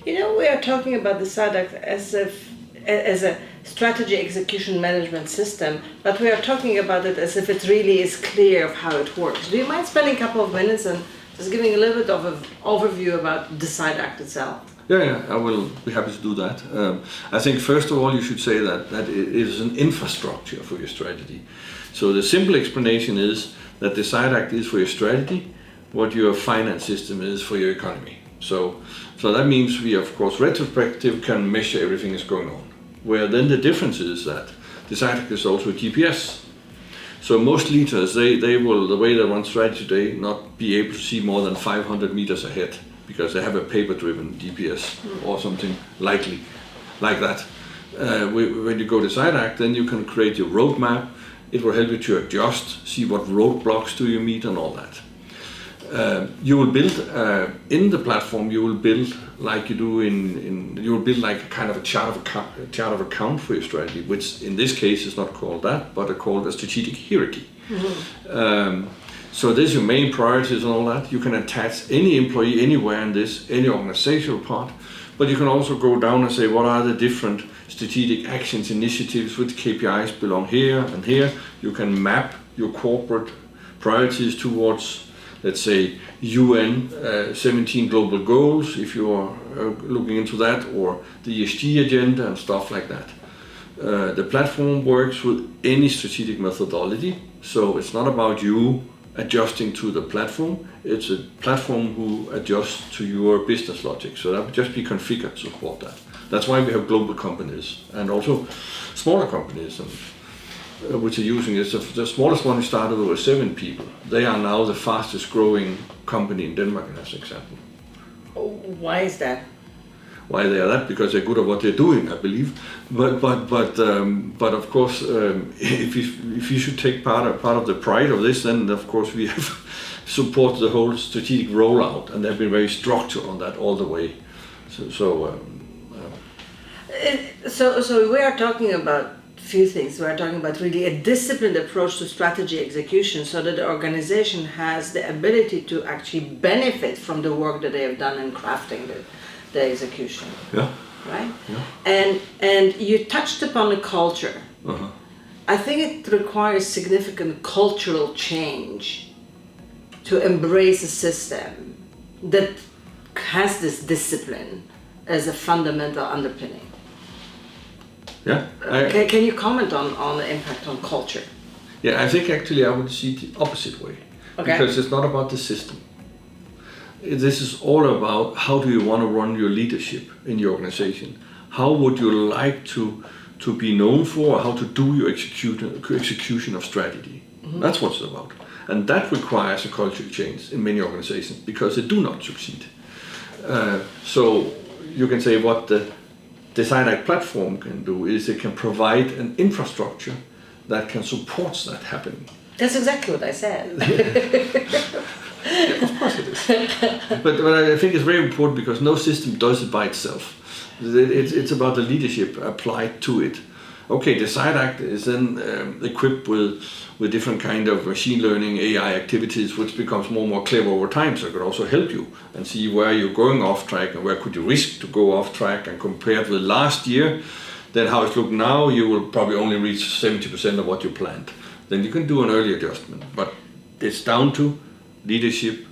You know, we are talking about the SADC as a strategy execution management system, but we are talking about it as if it really is clear of how it works. Do you mind spending a couple of minutes and just giving a little bit of an overview about the SADC itself? Yeah, I will be happy to do that. I think first of all you should say that it is an infrastructure for your strategy. So the simple explanation is that the SADC is for your strategy, what your finance system is for your economy. So that means we, of course, retrospective can measure everything that's going on. Where then the difference is that the SADC is also GPS. So most leaders, they will, the way they run strategy today, not be able to see more than 500 meters ahead because they have a paper-driven GPS or something like that. When you go to SADC, then you can create your roadmap. It will help you to adjust, see what roadblocks do you meet and all that. You will build in the platform. You will build like you do you will build like a kind of a chart of account for your strategy, which in this case is not called that, but called a strategic hierarchy. Mm-hmm. So there's your main priorities and all that. You can attach any employee anywhere in this, any organizational part, but you can also go down and say what are the different strategic actions, initiatives, which KPIs belong here and here. You can map your corporate priorities towards, let's say, UN 17 global goals, if you are looking into that, or the ESG agenda and stuff like that. The platform works with any strategic methodology, so it's not about you adjusting to the platform, it's a platform who adjusts to your business logic, so that would just be configured to support that. That's why we have global companies and also smaller companies which are using it. So the smallest one we started with 7 people. They are now the fastest growing company in Denmark, as an example. Why is that? Why they are that? Because they're good at what they're doing, I believe. But of course, if you should take part of the pride of this, then of course we have supported the whole strategic rollout, and they've been very structured on that all the way. So we are talking about few things. We're talking about really a disciplined approach to strategy execution so that the organization has the ability to actually benefit from the work that they have done in crafting the execution. Yeah. Right? Yeah. And you touched upon the culture. Uh-huh. I think it requires significant cultural change to embrace a system that has this discipline as a fundamental underpinning. Yeah. Can you comment on the impact on culture? Yeah, I think actually I would see it the opposite way. Okay. Because it's not about the system. This is all about how do you want to run your leadership in your organization? How would you like to be known for, how to do your execution of strategy? Mm-hmm. That's what it's about. And that requires a cultural change in many organizations because they do not succeed. So you can say what the SADC platform can do is it can provide an infrastructure that can support that happening. That's exactly what I said. Yeah, of course it is. But I think it's very important because no system does it by itself. It's about the leadership applied to it. Okay, the SADC is then equipped with different kind of machine learning, AI activities, which becomes more and more clever over time. So it can also help you and see where you're going off track and where could you risk to go off track. And compared with last year, then how it's looking now, you will probably only reach 70% of what you planned. Then you can do an early adjustment. But it's down to leadership